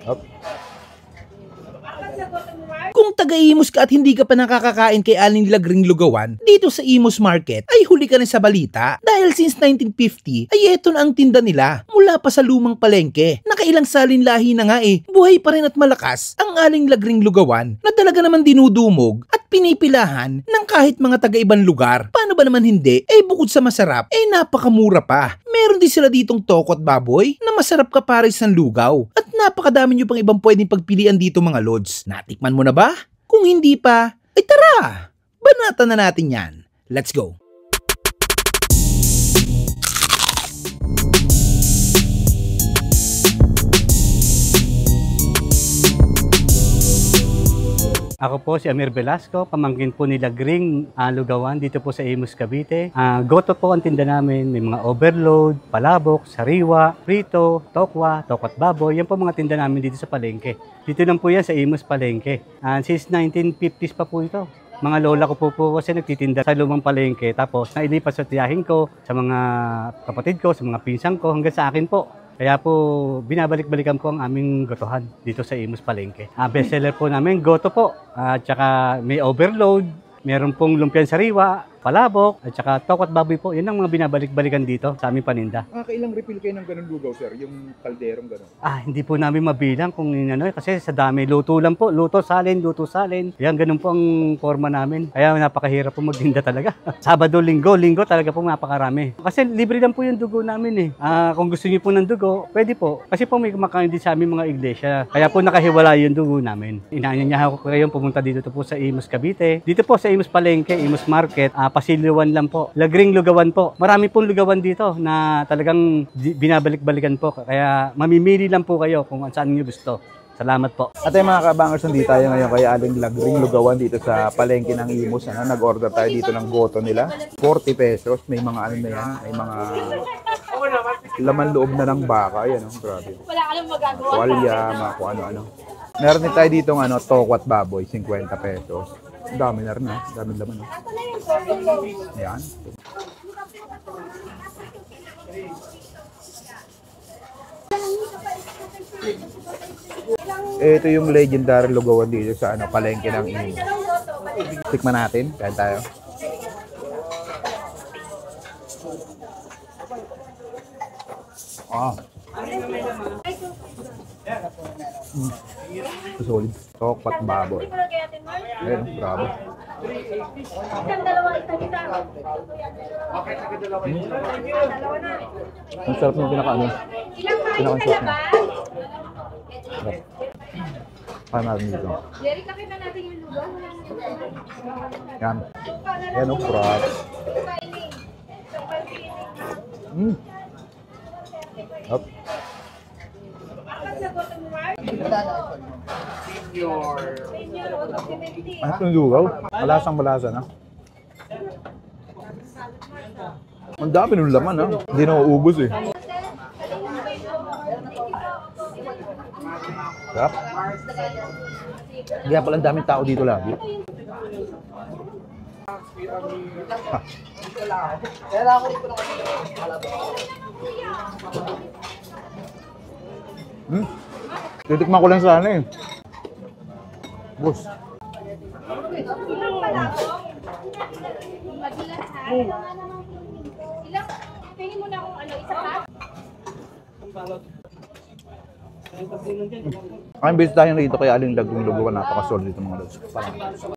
Up. Kung taga-Imus ka at hindi ka pa nakakakain kay Aling Lagring Lugawan dito sa Imus Market, ay huli ka rin sa balita dahil since 1950 ay eto na ang tinda nila mula pa sa lumang palengke. Nakailang salinlahi na nga buhay pa rin at malakas ang Aling Lagring Lugawan na talaga naman dinudumog at pinipilahan ng kahit mga taga-ibang lugar. Paano ba naman hindi? Bukod sa masarap, napakamura pa. Meron din sila ditong toko at baboy na masarap kapares ng lugaw at napakadami nyo pang ibang pwedeng pagpilian dito mga lods. Natikman mo na ba? Kung hindi pa, ay tara! Banatan na natin yan. Let's go! Ako po si Amir Velasco, pamangkin po ni Lagring Lugawan dito po sa Imus, Cavite. Goto po ang tinda namin, may mga overload, palabok, sariwa, prito, tokwa, tokwat baboy. Yan po mga tinda namin dito sa palengke. Dito lang po yan sa Imus Palengke. Since 1950s pa po ito. Mga lola ko po kasi nagtitinda sa lumang palengke. Tapos nailipat sa tiyahin ko, sa mga kapatid ko, sa mga pinsang ko, hanggang sa akin po. Kaya po, binabalik-balikan po ang aming gotohan dito sa Imus Palengke. Bestseller po namin, goto po. At saka may overload, meron pong lumpiang sariwa, palabok, at saka tokwa at baboy po. Yan ang mga binabalik-balikan dito sa aming paninda. Kailang refill kayo ng ganun lugaw, sir? Yung kalderong ganun? Hindi po namin mabilang kung ano, kasi sa dami. Luto lang po. Luto, salin, luto, salin. Yan, ganun po ang forma namin. Kaya napakahirap po magtinda talaga. Sabado, linggo talaga po napakarami. Kasi libre lang po yung dugo namin Kung gusto niyo po ng dugo, pwede po. Kasi po may kumakain din sa aming mga iglesia. Kaya po nakahiwala yung dugo namin. Inaanyayahan ko kayo pumunta dito po sa Imus, Cavite. Dito po sa Imus Palengke, Imus Market. Pasilyawan lang po. Lagring Lugawan po. Marami pong lugawan dito na talagang binabalik-balikan po. Kaya mamimili lang po kayo kung saan niyo gusto. Salamat po. At mga kabangers, nandito tayo ngayon kay Aling Lagring Lugawan dito sa palengke ng Imus. Nag-order tayo dito ng goto nila. 40 pesos. May mga ano na yan. May mga laman loob na ng baka. Yan, grabe. Wala ka lang magagawa. Tuwalya, mga kung ano-ano. Meron din tayo dito ng toko at baboy, 50 pesos. Dami na rin dami laman Ayan. Ito yung legendary lugawan dito sa palengke ng Imus. Tikman natin. Kain tayo. Solid. Tokwa at baboy. Ayan, grabe. Ang sarap ng pinaka-ano. Pinaka-sarap na. Paano natin dito? Yan. Yan, grabe. Up. Ano yung lugaw? Malasang-malasa na. Ang dami ng laman Hindi na uubos Sarap. Kaya pala ang daming tao dito lagi. Titikman ko lang sana Boss. Tingin mo na kung isa pa? Ang base tayo dito kay Aling Lagring Lugawan. Napaka-solid dito mga lods.